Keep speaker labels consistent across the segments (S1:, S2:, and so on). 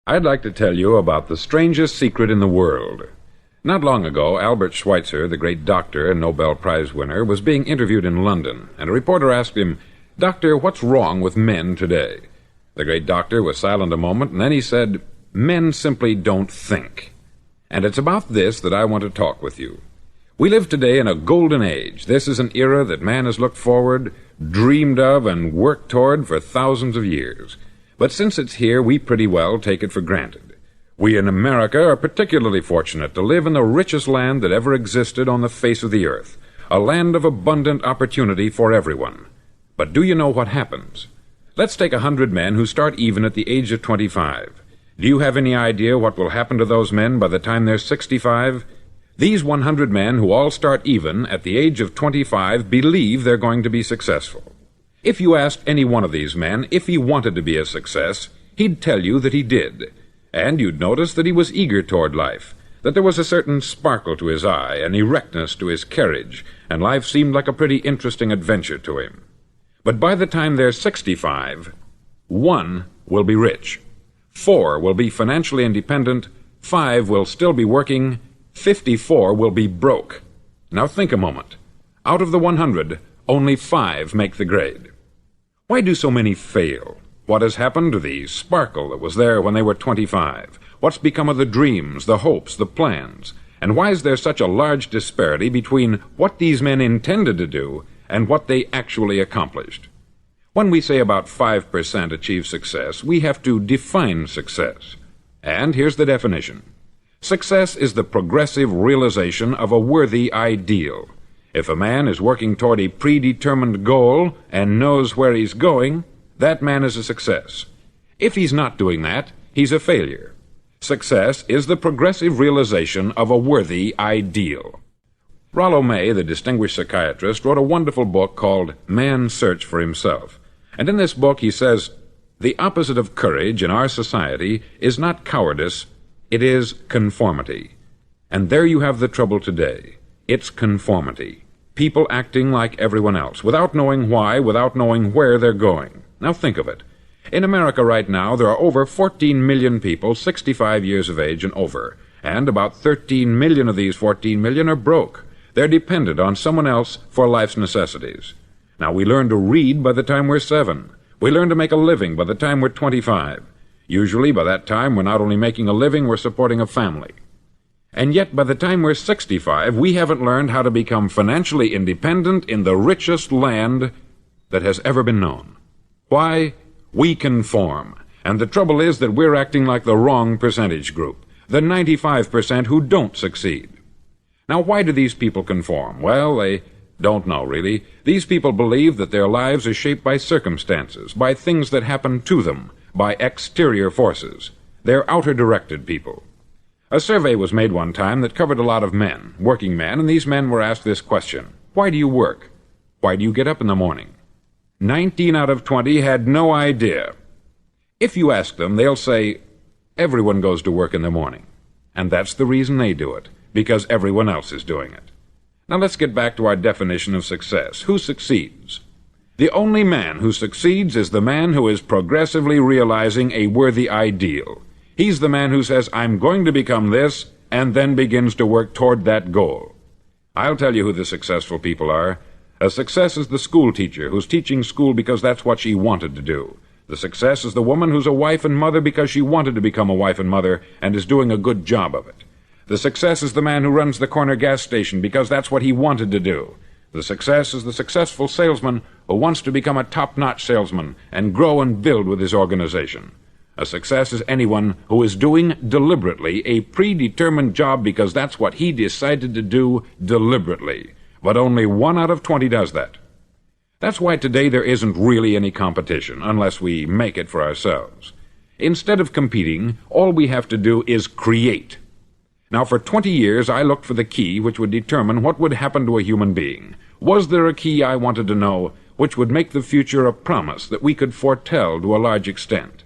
S1: I'd like to tell you about the strangest secret in the world. Not long ago, Albert Schweitzer, the great doctor and Nobel Prize winner, was being interviewed in London, and a reporter asked him, "Doctor, what's wrong with men today?" The great doctor was silent a moment, and then he said, "Men simply don't think." And it's about this that I want to talk with you. We live today in a golden age. This is an era that man has looked forward, dreamed of, and worked toward for thousands of years. But since it's here, we pretty well take it for granted. We in America are particularly fortunate to live in the richest land that ever existed on the face of the earth, a land of abundant opportunity for everyone. But do you know what happens? Let's take 100 men who start even at the age of 25. Do you have any idea what will happen to those men by the time they're 65? These 100 men who all start even at the age of 25 believe they're going to be successful. If you asked any one of these men if he wanted to be a success, he'd tell you that he did. And you'd notice that he was eager toward life, that there was a certain sparkle to his eye, an erectness to his carriage, and life seemed like a pretty interesting adventure to him. But by the time they're 65, 1 will be rich, 4 will be financially independent, 5 will still be working, 54 will be broke. Now think a moment. Out of the 100, only 5 make the grade. Why do so many fail? What has happened to the sparkle that was there when they were 25? What's become of the dreams, the hopes, the plans? And why is there such a large disparity between what these men intended to do and what they actually accomplished? When we say about 5% achieve success, we have to define success. And here's the definition. Success is the progressive realization of a worthy ideal. If a man is working toward a predetermined goal and knows where he's going, that man is a success. If he's not doing that, he's a failure. Success is the progressive realization of a worthy ideal. Rollo May, the distinguished psychiatrist, wrote a wonderful book called Man's Search for Himself. And in this book he says, the opposite of courage in our society is not cowardice, it is conformity. And there you have the trouble today. It's conformity. People acting like everyone else, without knowing why, without knowing where they're going. Now think of it. In America right now, there are over 14 million people 65 years of age and over, and about 13 million of these 14 million are broke. They're dependent on someone else for life's necessities. Now, we learn to read by the time we're 7. We learn to make a living by the time we're 25. Usually, by that time, we're not only making a living, we're supporting a family. And yet, by the time we're 65, we haven't learned how to become financially independent in the richest land that has ever been known. Why? We conform. And the trouble is that we're acting like the wrong percentage group, the 95% who don't succeed. Now, why do these people conform? Well, they don't know, really. These people believe that their lives are shaped by circumstances, by things that happen to them, by exterior forces. They're outer-directed people. A survey was made one time that covered a lot of men, working men, and these men were asked this question. Why do you work? Why do you get up in the morning? 19 out of 20 had no idea. If you ask them, they'll say, everyone goes to work in the morning. And that's the reason they do it, because everyone else is doing it. Now let's get back to our definition of success. Who succeeds? The only man who succeeds is the man who is progressively realizing a worthy ideal. He's the man who says, I'm going to become this, and then begins to work toward that goal. I'll tell you who the successful people are. A success is the school teacher who's teaching school because that's what she wanted to do. The success is the woman who's a wife and mother because she wanted to become a wife and mother and is doing a good job of it. The success is the man who runs the corner gas station because that's what he wanted to do. The success is the successful salesman who wants to become a top-notch salesman and grow and build with his organization. A success is anyone who is doing deliberately a predetermined job because that's what he decided to do deliberately. But only 1 out of 20 does that. That's why today there isn't really any competition, unless we make it for ourselves. Instead of competing, all we have to do is create. Now, for 20 years, I looked for the key which would determine what would happen to a human being. Was there a key, I wanted to know, which would make the future a promise that we could foretell to a large extent?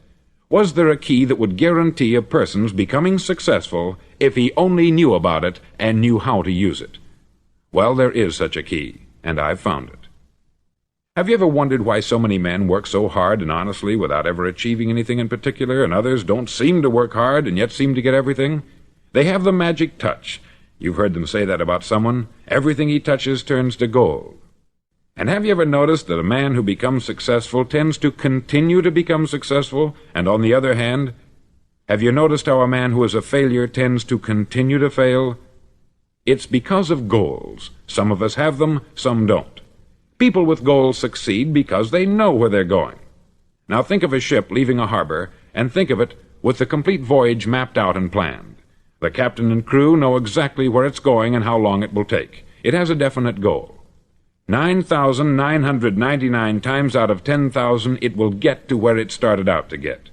S1: Was there a key that would guarantee a person's becoming successful if he only knew about it and knew how to use it? Well, there is such a key, and I've found it. Have you ever wondered why so many men work so hard and honestly without ever achieving anything in particular, and others don't seem to work hard and yet seem to get everything? They have the magic touch. You've heard them say that about someone. Everything he touches turns to gold. And have you ever noticed that a man who becomes successful tends to continue to become successful, and on the other hand, have you noticed how a man who is a failure tends to continue to fail? It's because of goals. Some of us have them, some don't. People with goals succeed because they know where they're going. Now think of a ship leaving a harbor, and think of it with the complete voyage mapped out and planned. The captain and crew know exactly where it's going and how long it will take. It has a definite goal. 9,999 times out of 10,000 it will get to where it started out to get.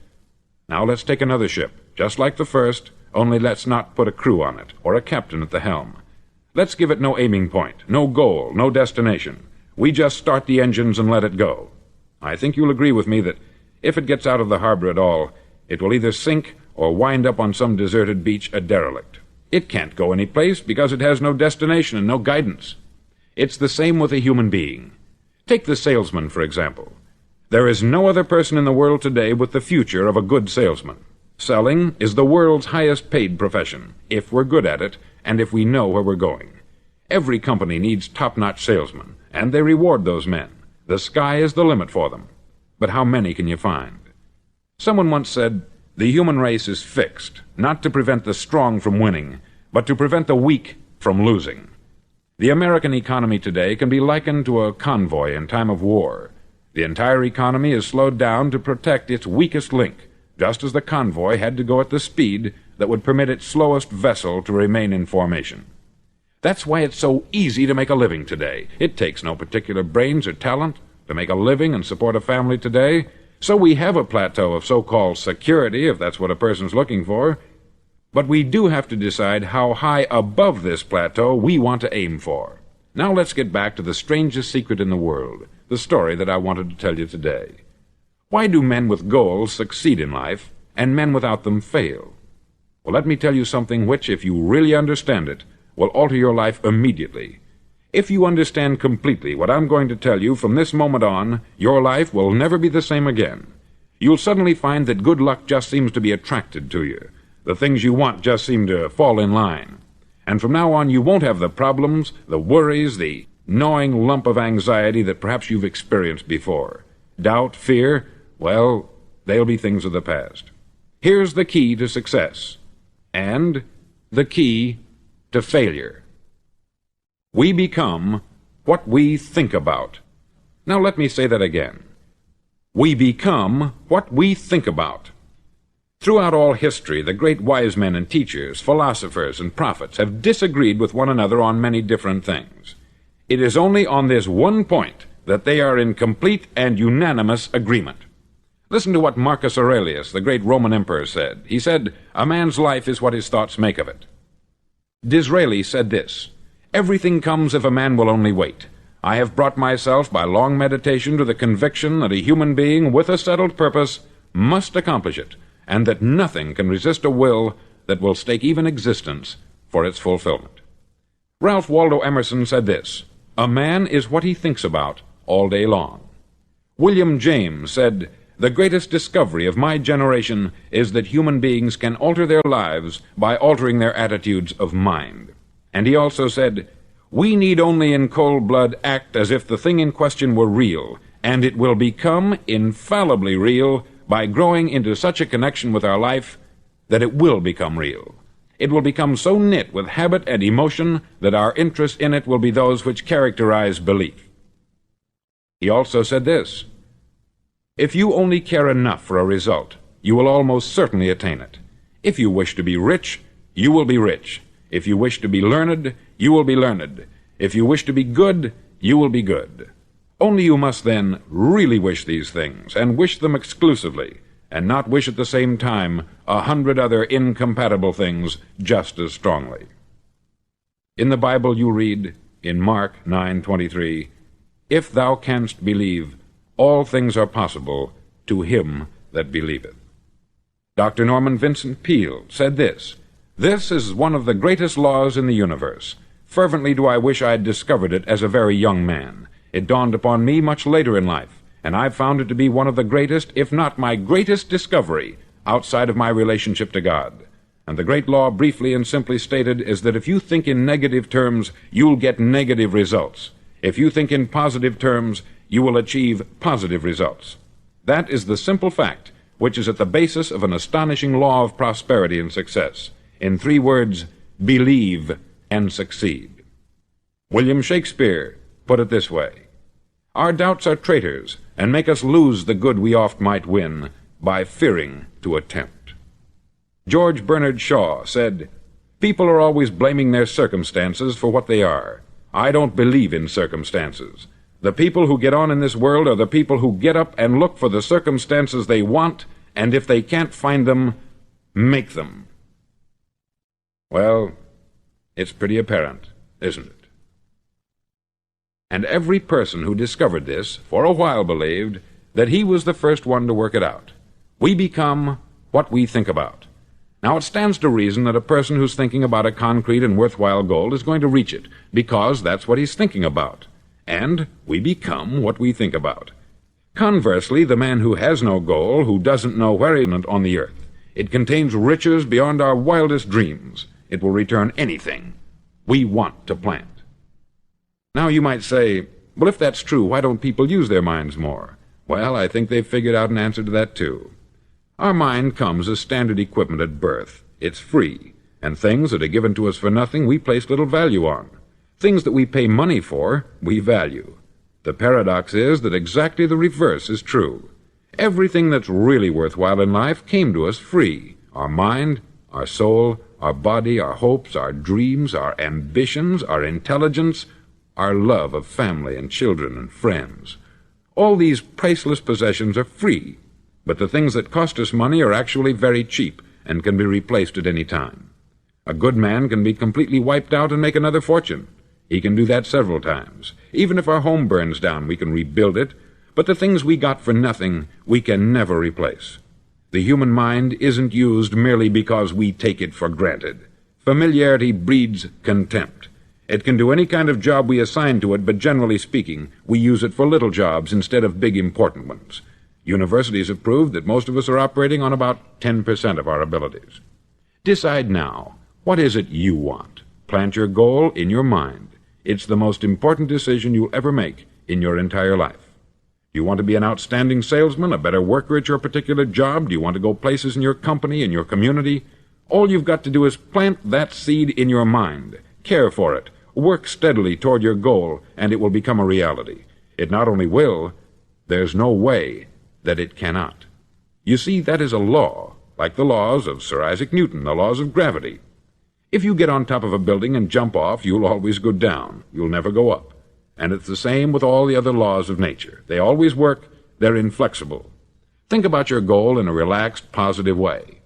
S1: Now let's take another ship, just like the first, only let's not put a crew on it, or a captain at the helm. Let's give it no aiming point, no goal, no destination. We just start the engines and let it go. I think you'll agree with me that if it gets out of the harbor at all, it will either sink or wind up on some deserted beach a derelict. It can't go any place because it has no destination and no guidance. It's the same with a human being. Take the salesman, for example. There is no other person in the world today with the future of a good salesman. Selling is the world's highest paid profession, if we're good at it and if we know where we're going. Every company needs top-notch salesmen, and they reward those men. The sky is the limit for them. But how many can you find? Someone once said, "The human race is fixed, not to prevent the strong from winning, but to prevent the weak from losing." The American economy today can be likened to a convoy in time of war. The entire economy is slowed down to protect its weakest link, just as the convoy had to go at the speed that would permit its slowest vessel to remain in formation. That's why it's so easy to make a living today. It takes no particular brains or talent to make a living and support a family today. So we have a plateau of so-called security, if that's what a person's looking for. But we do have to decide how high above this plateau we want to aim for. Now let's get back to the strangest secret in the world, the story that I wanted to tell you today. Why do men with goals succeed in life, and men without them fail? Well, let me tell you something which, if you really understand it, will alter your life immediately. If you understand completely what I'm going to tell you from this moment on, your life will never be the same again. You'll suddenly find that good luck just seems to be attracted to you. The things you want just seem to fall in line. And from now on, you won't have the problems, the worries, the gnawing lump of anxiety that perhaps you've experienced before. Doubt, fear, well, they'll be things of the past. Here's the key to success, and the key to failure. We become what we think about. Now let me say that again. We become what we think about. Throughout all history, the great wise men and teachers, philosophers and prophets have disagreed with one another on many different things. It is only on this one point that they are in complete and unanimous agreement. Listen to what Marcus Aurelius, the great Roman emperor, said. He said, "A man's life is what his thoughts make of it." Disraeli said this, "Everything comes if a man will only wait. I have brought myself by long meditation to the conviction that a human being with a settled purpose must accomplish it, and that nothing can resist a will that will stake even existence for its fulfillment." Ralph Waldo Emerson said this, "A man is what he thinks about all day long." William James said, "The greatest discovery of my generation is that human beings can alter their lives by altering their attitudes of mind." And he also said, "We need only in cold blood act as if the thing in question were real, and it will become infallibly real by growing into such a connection with our life that it will become real. It will become so knit with habit and emotion that our interest in it will be those which characterize belief." He also said this, "If you only care enough for a result, you will almost certainly attain it. If you wish to be rich, you will be rich. If you wish to be learned, you will be learned. If you wish to be good, you will be good. Only you must then really wish these things, and wish them exclusively, and not wish at the same time 100 other incompatible things just as strongly." In the Bible you read, in Mark 9:23, "If thou canst believe, all things are possible to him that believeth." Dr. Norman Vincent Peale said this, "This is one of the greatest laws in the universe. Fervently do I wish I had discovered it as a very young man. It dawned upon me much later in life, and I've found it to be one of the greatest, if not my greatest discovery, outside of my relationship to God. And the great law, briefly and simply stated, is that if you think in negative terms, you'll get negative results. If you think in positive terms, you will achieve positive results. That is the simple fact which is at the basis of an astonishing law of prosperity and success. In 3 words, believe and succeed. William Shakespeare put it this way: "Our doubts are traitors, and make us lose the good we oft might win, by fearing to attempt." George Bernard Shaw said, "People are always blaming their circumstances for what they are. I don't believe in circumstances. The people who get on in this world are the people who get up and look for the circumstances they want, and if they can't find them, make them." Well, it's pretty apparent, isn't it? And every person who discovered this, for a while believed that he was the first one to work it out. We become what we think about. Now, it stands to reason that a person who's thinking about a concrete and worthwhile goal is going to reach it, because that's what he's thinking about. And we become what we think about. Conversely, the man who has no goal, who doesn't know where he is on the earth, it contains riches beyond our wildest dreams. It will return anything we want to plant. Now you might say, well, if that's true, why don't people use their minds more? Well, I think they've figured out an answer to that too. Our mind comes as standard equipment at birth. It's free, and things that are given to us for nothing we place little value on. Things that we pay money for, we value. The paradox is that exactly the reverse is true. Everything that's really worthwhile in life came to us free. Our mind, our soul, our body, our hopes, our dreams, our ambitions, our intelligence, our love of family and children and friends. All these priceless possessions are free, but the things that cost us money are actually very cheap and can be replaced at any time. A good man can be completely wiped out and make another fortune. He can do that several times. Even if our home burns down, we can rebuild it, but the things we got for nothing, we can never replace. The human mind isn't used merely because we take it for granted. Familiarity breeds contempt. It can do any kind of job we assign to it, but generally speaking, we use it for little jobs instead of big important ones. Universities have proved that most of us are operating on about 10% of our abilities. Decide now, what is it you want? Plant your goal in your mind. It's the most important decision you'll ever make in your entire life. Do you want to be an outstanding salesman, a better worker at your particular job? Do you want to go places in your company, in your community? All you've got to do is plant that seed in your mind. Care for it. Work steadily toward your goal, and it will become a reality. It not only will, there's no way that it cannot. You see, that is a law, like the laws of Sir Isaac Newton, the laws of gravity. If you get on top of a building and jump off, you'll always go down. You'll never go up. And it's the same with all the other laws of nature. They always work. They're inflexible. Think about your goal in a relaxed, positive way.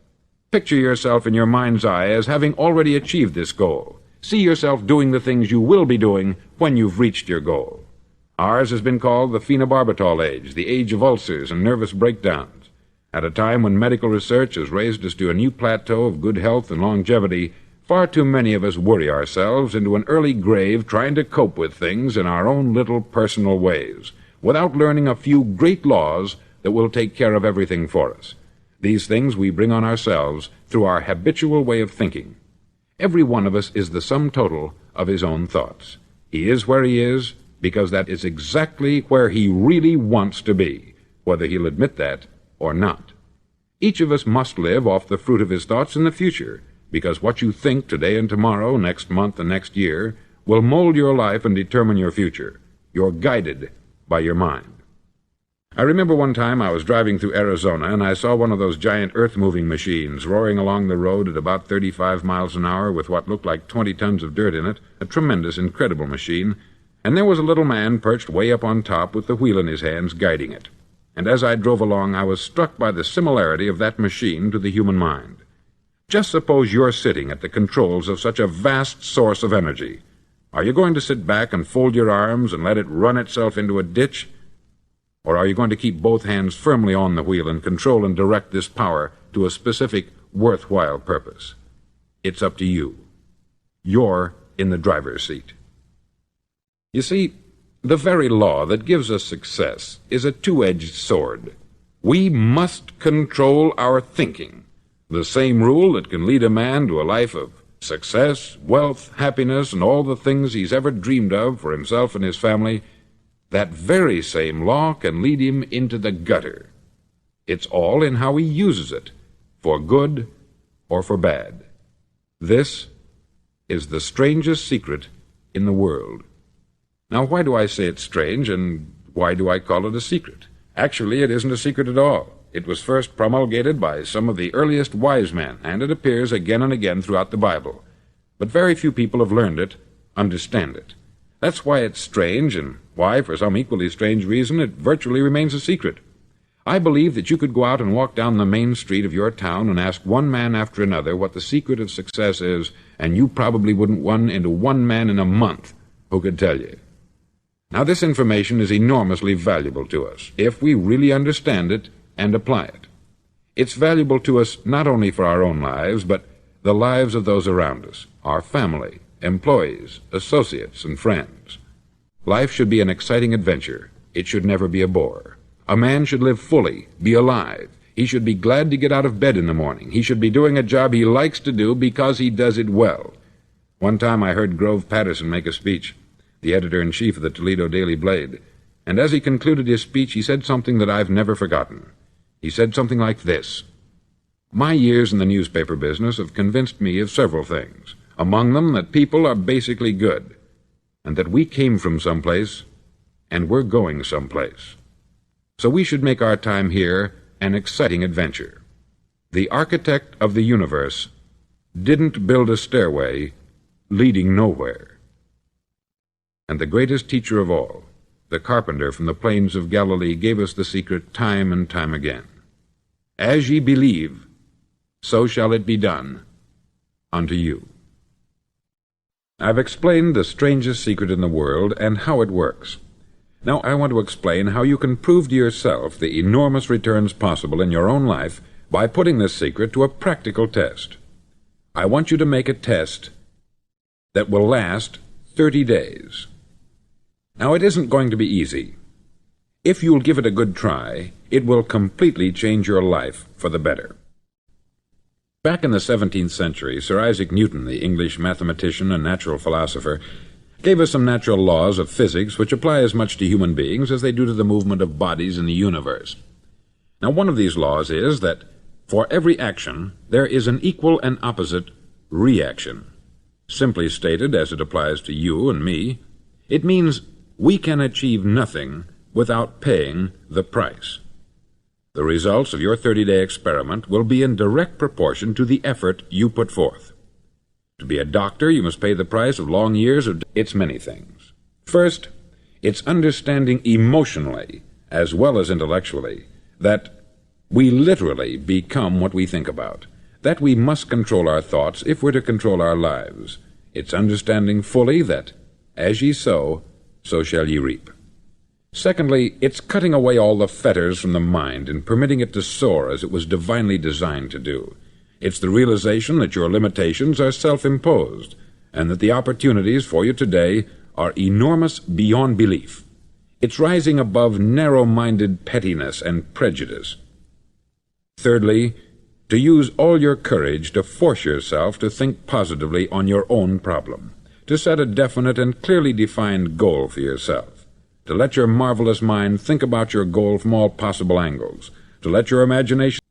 S1: Picture yourself in your mind's eye as having already achieved this goal. See yourself doing the things you will be doing when you've reached your goal. Ours has been called the phenobarbital age, the age of ulcers and nervous breakdowns. At a time when medical research has raised us to a new plateau of good health and longevity, far too many of us worry ourselves into an early grave trying to cope with things in our own little personal ways, without learning a few great laws that will take care of everything for us. These things we bring on ourselves through our habitual way of thinking. Every one of us is the sum total of his own thoughts. He is where he is because that is exactly where he really wants to be, whether he'll admit that or not. Each of us must live off the fruit of his thoughts in the future, because what you think today and tomorrow, next month and next year, will mold your life and determine your future. You're guided by your mind. I remember one time I was driving through Arizona, and I saw one of those giant earth-moving machines roaring along the road at about 35 miles an hour with what looked like 20 tons of dirt in it, a tremendous, incredible machine, and there was a little man perched way up on top with the wheel in his hands guiding it. And as I drove along, I was struck by the similarity of that machine to the human mind. Just suppose you're sitting at the controls of such a vast source of energy. Are you going to sit back and fold your arms and let it run itself into a ditch? Or are you going to keep both hands firmly on the wheel and control and direct this power to a specific, worthwhile purpose? It's up to you. You're in the driver's seat. You see, The very law that gives us success is a two-edged sword. We must control our thinking. The same rule that can lead a man to a life of success, wealth, happiness, and all the things he's ever dreamed of for himself and his family, that very same law can lead him into the gutter. It's all in how he uses it, for good or for bad. This is the strangest secret in the world. Now, why do I say it's strange, and why do I call it a secret? Actually, it isn't a secret at all. It was first promulgated by some of the earliest wise men, and it appears again and again throughout the Bible. But very few people have learned it, understand it. That's why it's strange, and why, for some equally strange reason, it virtually remains a secret. I believe that you could go out and walk down the main street of your town and ask one man after another what the secret of success is, and you probably wouldn't run into one man in a month who could tell you. Now, this information is enormously valuable to us, if we really understand it and apply it. It's valuable to us not only for our own lives, but the lives of those around us, our family, employees, associates, and friends. Life should be an exciting adventure. It should never be a bore. A man should live fully, be alive. He should be glad to get out of bed in the morning. He should be doing a job he likes to do because he does it well. One time I heard Grove Patterson make a speech, the editor-in-chief of the Toledo Daily Blade, and as he concluded his speech, he said something that I've never forgotten. He said something like this: "My years in the newspaper business have convinced me of several things, among them that people are basically good, and that we came from someplace, and we're going someplace. So we should make our time here an exciting adventure. The architect of the universe didn't build a stairway leading nowhere." And the greatest teacher of all, the carpenter from the plains of Galilee, gave us the secret time and time again. "As ye believe, so shall it be done unto you." I've explained the strangest secret in the world and how it works. Now I want to explain how you can prove to yourself the enormous returns possible in your own life by putting this secret to a practical test. I want you to make a test that will last 30 days. Now, it isn't going to be easy. If you'll give it a good try, it will completely change your life for the better. Back in the 17th century, Sir Isaac Newton, the English mathematician and natural philosopher, gave us some natural laws of physics which apply as much to human beings as they do to the movement of bodies in the universe. Now, one of these laws is that for every action there is an equal and opposite reaction. Simply stated, as it applies to you and me, it means we can achieve nothing without paying the price. The results of your 30-day experiment will be in direct proportion to the effort you put forth. To be a doctor, you must pay the price of long years of... It's many things. First, it's understanding emotionally, as well as intellectually, that we literally become what we think about, that we must control our thoughts if we're to control our lives. It's understanding fully that, as ye sow, so shall ye reap. Secondly, it's cutting away all the fetters from the mind and permitting it to soar as it was divinely designed to do. It's the realization that your limitations are self-imposed, and that the opportunities for you today are enormous beyond belief. It's rising above narrow-minded pettiness and prejudice. Thirdly, to use all your courage to force yourself to think positively on your own problem, to set a definite and clearly defined goal for yourself, to let your marvelous mind think about your goal from all possible angles, to let your imagination...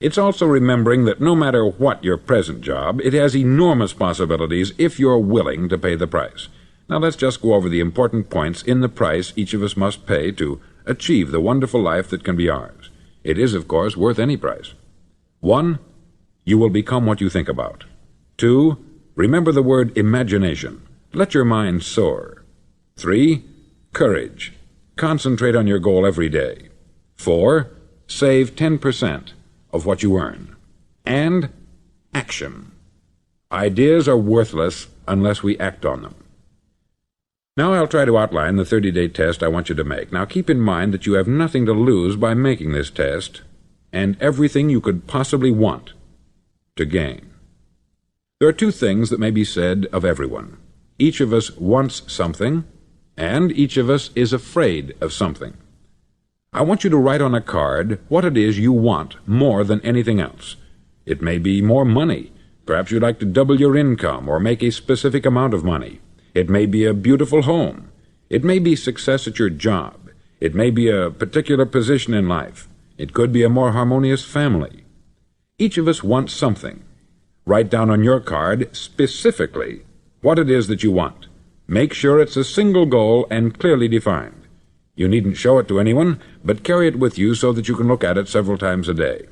S1: It's also remembering that no matter what your present job, it has enormous possibilities if you're willing to pay the price. Now let's just go over the important points in the price each of us must pay to achieve the wonderful life that can be ours. It is, of course, worth any price. 1. You will become what you think about. 2. Remember the word imagination. Let your mind soar. 3. Courage. Concentrate on your goal every day. 4. Save 10% of what you earn. And action. Ideas are worthless unless we act on them. Now I'll try to outline the 30-day test I want you to make. Now keep in mind that you have nothing to lose by making this test, and everything you could possibly want to gain. There are two things that may be said of everyone. Each of us wants something, And each of us is afraid of something. I want you to write on a card what it is you want more than anything else. It may be more money. Perhaps you'd like to double your income or make a specific amount of money. It may be a beautiful home. It may be success at your job. It may be a particular position in life. It could be a more harmonious family. Each of us wants something. Write down on your card specifically what it is that you want. Make sure it's a single goal and clearly defined. You needn't show it to anyone, but carry it with you so that you can look at it several times a day.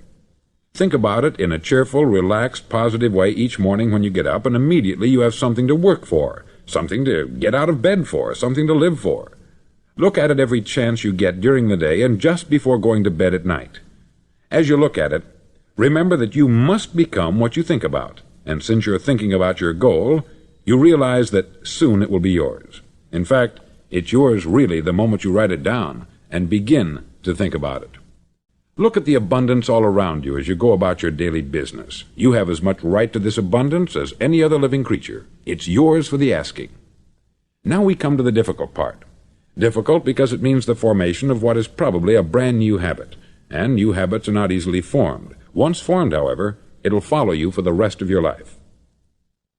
S1: Think about it in a cheerful, relaxed, positive way each morning when you get up, and immediately you have something to work for, something to get out of bed for, something to live for. Look at it every chance you get during the day and just before going to bed at night. As you look at it, remember that you must become what you think about, and since you're thinking about your goal, you realize that soon it will be yours. In fact, it's yours really the moment you write it down and begin to think about it. Look at the abundance all around you as you go about your daily business. You have as much right to this abundance as any other living creature. It's yours for the asking. Now we come to the difficult part. Difficult because it means the formation of what is probably a brand new habit, and new habits are not easily formed. Once formed, however, it'll follow you for the rest of your life.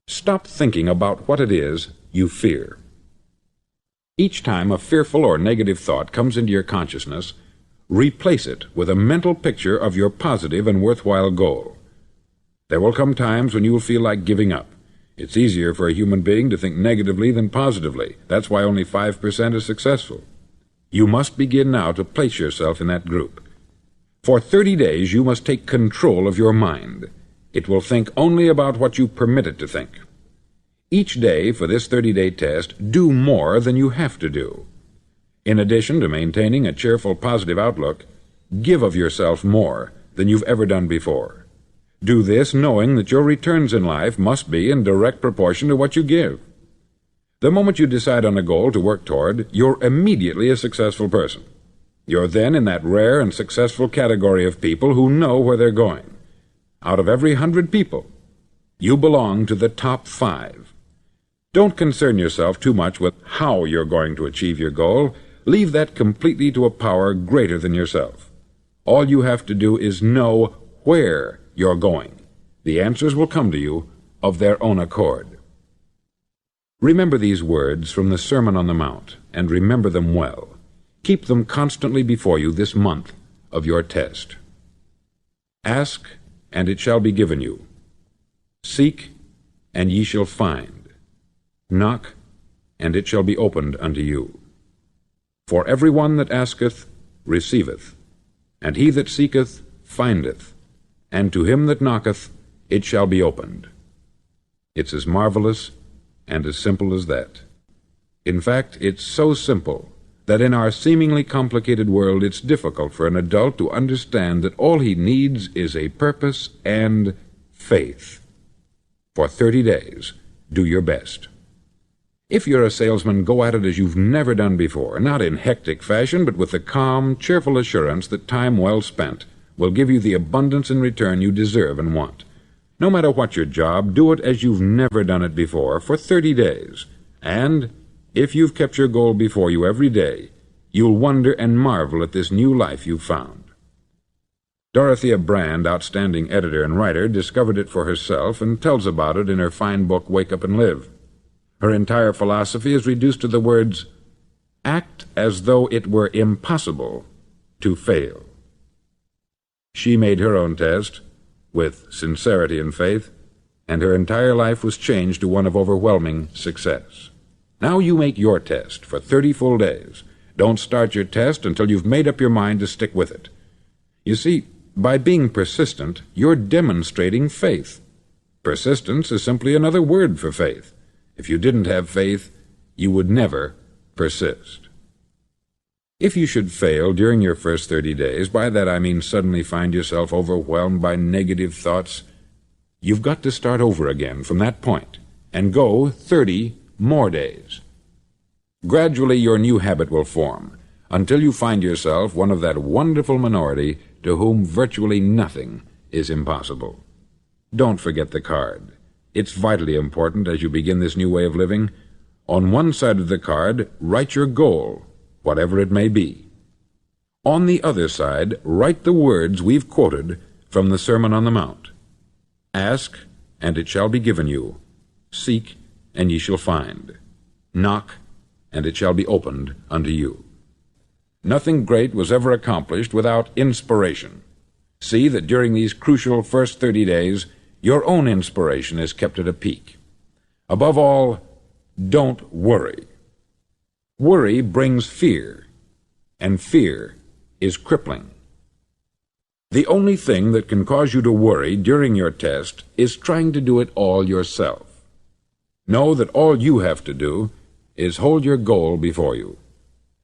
S1: Stop thinking about what it is you fear. Each time a fearful or negative thought comes into your consciousness, replace it with a mental picture of your positive and worthwhile goal. There will come times when you will feel like giving up. It's easier for a human being to think negatively than positively. That's why only 5% is successful. You must begin now to place yourself in that group. For 30 days you must take control of your mind. It will think only about what you permit it to think. Each day for this 30-day test, do more than you have to do. In addition to maintaining a cheerful, positive outlook, give of yourself more than you've ever done before. Do this knowing that your returns in life must be in direct proportion to what you give. The moment you decide on a goal to work toward, you're immediately a successful person. You're then in that rare and successful category of people who know where they're going. Out of every 100 people, you belong to the top 5. Don't concern yourself too much with how you're going to achieve your goal. Leave that completely to a power greater than yourself. All you have to do is know where you're going. The answers will come to you of their own accord. Remember these words from the Sermon on the Mount, and remember them well. Keep them constantly before you this month of your test. Ask, and it shall be given you. Seek, and ye shall find. Knock, and it shall be opened unto you. For every one that asketh receiveth, and he that seeketh findeth, and to him that knocketh it shall be opened. It's as marvelous and as simple as that. In fact, it's so simple that in our seemingly complicated world it's difficult for an adult to understand that all he needs is a purpose and faith. For 30 days, do your best. If you're a salesman, go at it as you've never done before, not in hectic fashion, but with the calm, cheerful assurance that time well spent will give you the abundance in return you deserve and want. No matter what your job, do it as you've never done it before for 30 days. And if you've kept your goal before you every day, you'll wonder and marvel at this new life you've found. Dorothea Brand, outstanding editor and writer, discovered it for herself and tells about it in her fine book, Wake Up and Live. Her entire philosophy is reduced to the words, act as though it were impossible to fail. She made her own test with sincerity and faith, and her entire life was changed to one of overwhelming success. Now you make your test for 30 full days. Don't start your test until you've made up your mind to stick with it. You see, by being persistent, you're demonstrating faith. Persistence is simply another word for faith. If you didn't have faith, you would never persist. If you should fail during your first 30 days, by that I mean suddenly find yourself overwhelmed by negative thoughts, you've got to start over again from that point and go 30 more days. Gradually your new habit will form until you find yourself one of that wonderful minority to whom virtually nothing is impossible. Don't forget the card. It's vitally important as you begin this new way of living. On one side of the card, write your goal, whatever it may be. On the other side, write the words we've quoted from the Sermon on the Mount. Ask, and it shall be given you. Seek, and ye shall find. Knock, and it shall be opened unto you. Nothing great was ever accomplished without inspiration. See that during these crucial first 30 days, your own inspiration is kept at a peak. Above all, don't worry. Worry brings fear, and fear is crippling. The only thing that can cause you to worry during your test is trying to do it all yourself. Know that all you have to do is hold your goal before you.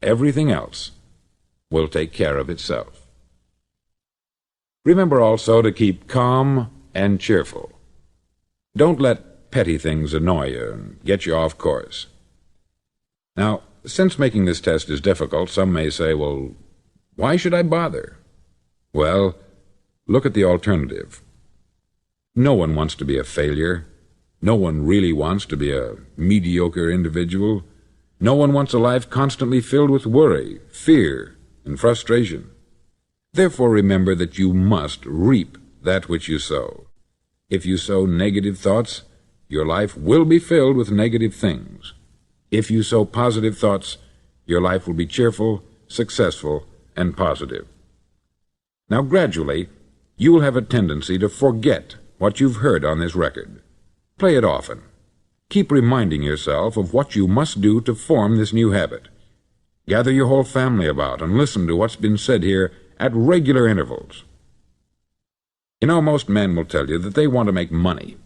S1: Everything else will take care of itself. Remember also to keep calm and cheerful. Don't let petty things annoy you and get you off course. Now, since making this test is difficult, some may say, well, why should I bother? Well, look at the alternative. No one wants to be a failure. No one really wants to be a mediocre individual. No one wants a life constantly filled with worry, fear, and frustration. Therefore, remember that you must reap that which you sow. If you sow negative thoughts, your life will be filled with negative things. If you sow positive thoughts, your life will be cheerful, successful, and positive. Now, gradually, you will have a tendency to forget what you've heard on this record. Play it often. Keep reminding yourself of what you must do to form this new habit. Gather your whole family about and listen to what's been said here at regular intervals. You know, most men will tell you that they want to make money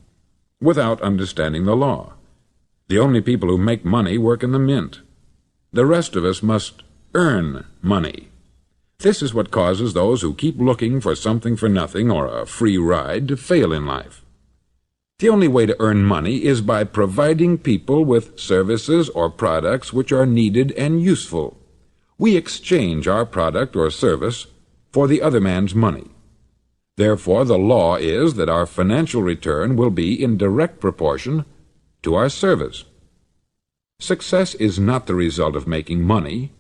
S1: without understanding the law. The only people who make money work in the mint. The rest of us must earn money. This is what causes those who keep looking for something for nothing or a free ride to fail in life. The only way to earn money is by providing people with services or products which are needed and useful. We exchange our product or service for the other man's money. Therefore, the law is that our financial return will be in direct proportion to our service. Success is not the result of making money.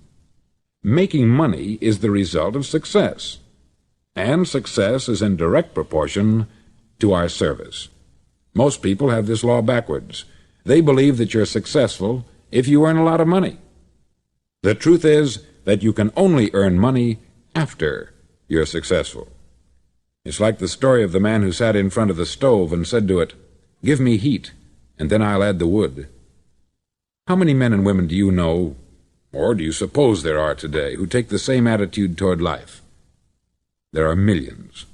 S1: Making money is the result of success, and success is in direct proportion to our service. Most people have this law backwards. They believe that you're successful if you earn a lot of money. The truth is that you can only earn money after you're successful. It's like the story of the man who sat in front of the stove and said to it, "Give me heat, and then I'll add the wood." How many men and women do you know, or do you suppose there are today, who take the same attitude toward life? There are millions.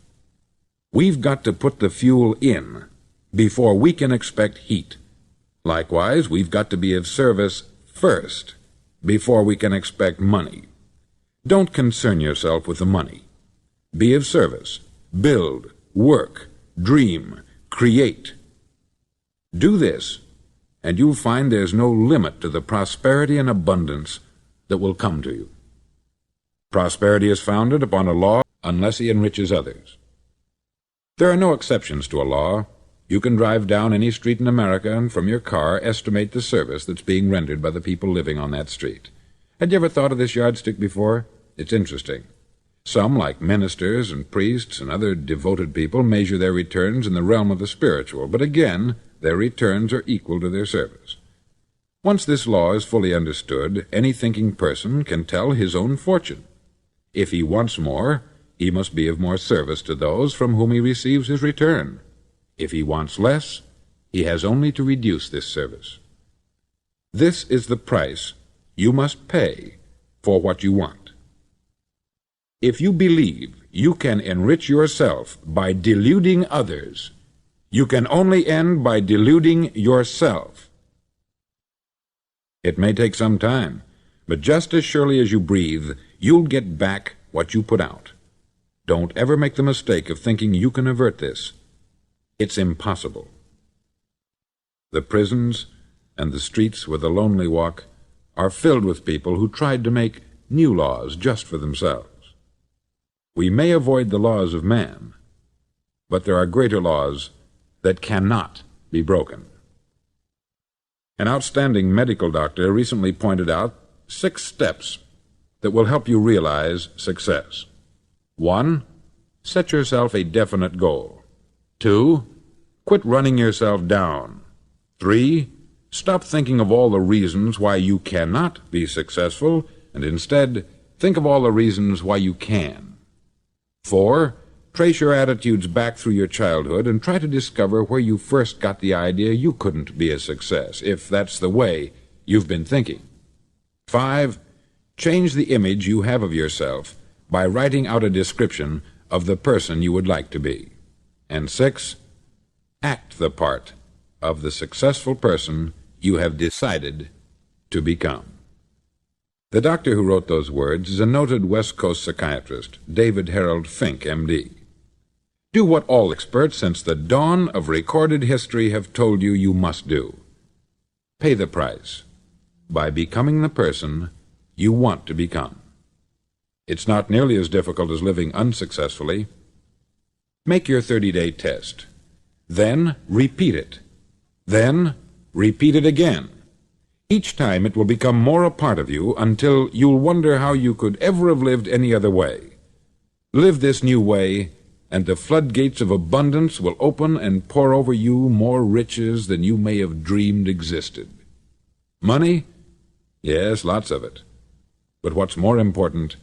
S1: We've got to put the fuel in before we can expect heat. Likewise, we've got to be of service first before we can expect money. Don't concern yourself with the money. Be of service. Build, work, dream, create. Do this, and you'll find there's no limit to the prosperity and abundance that will come to you. Prosperity is founded upon a law unless he enriches others. There are no exceptions to a law. You can drive down any street in America and from your car estimate the service that's being rendered by the people living on that street. Had you ever thought of this yardstick before? It's interesting. Some, like ministers and priests and other devoted people, measure their returns in the realm of the spiritual, but again, their returns are equal to their service. Once this law is fully understood, any thinking person can tell his own fortune. If he wants more, he must be of more service to those from whom he receives his return. If he wants less, he has only to reduce this service. This is the price you must pay for what you want. If you believe you can enrich yourself by deluding others, you can only end by deluding yourself. It may take some time, but just as surely as you breathe, you'll get back what you put out. Don't ever make the mistake of thinking you can avert this. It's impossible. The prisons and the streets where the lonely walk are filled with people who tried to make new laws just for themselves. We may avoid the laws of man, but there are greater laws that cannot be broken. An outstanding medical doctor recently pointed out 6 steps that will help you realize success. 1. Set yourself a definite goal. 2. Quit running yourself down. 3. Stop thinking of all the reasons why you cannot be successful, and instead think of all the reasons why you can. 4. Trace your attitudes back through your childhood and try to discover where you first got the idea you couldn't be a success, if that's the way you've been thinking. 5. Change the image you have of yourself by writing out a description of the person you would like to be. And 6. Act the part of the successful person you have decided to become. The doctor who wrote those words is a noted West Coast psychiatrist, David Harold Fink, M.D. Do what all experts since the dawn of recorded history have told you you must do. Pay the price by becoming the person you want to become. It's not nearly as difficult as living unsuccessfully. Make your 30-day test. Then repeat it. Then repeat it again. Each time it will become more a part of you until you'll wonder how you could ever have lived any other way. Live this new way, and the floodgates of abundance will open and pour over you more riches than you may have dreamed existed. Money? Yes, lots of it. But what's more important,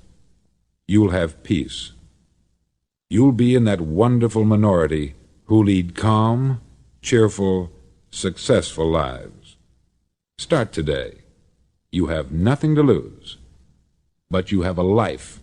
S1: you'll have peace. You'll be in that wonderful minority who lead calm, cheerful, successful lives. Start today. You have nothing to lose, but you have a life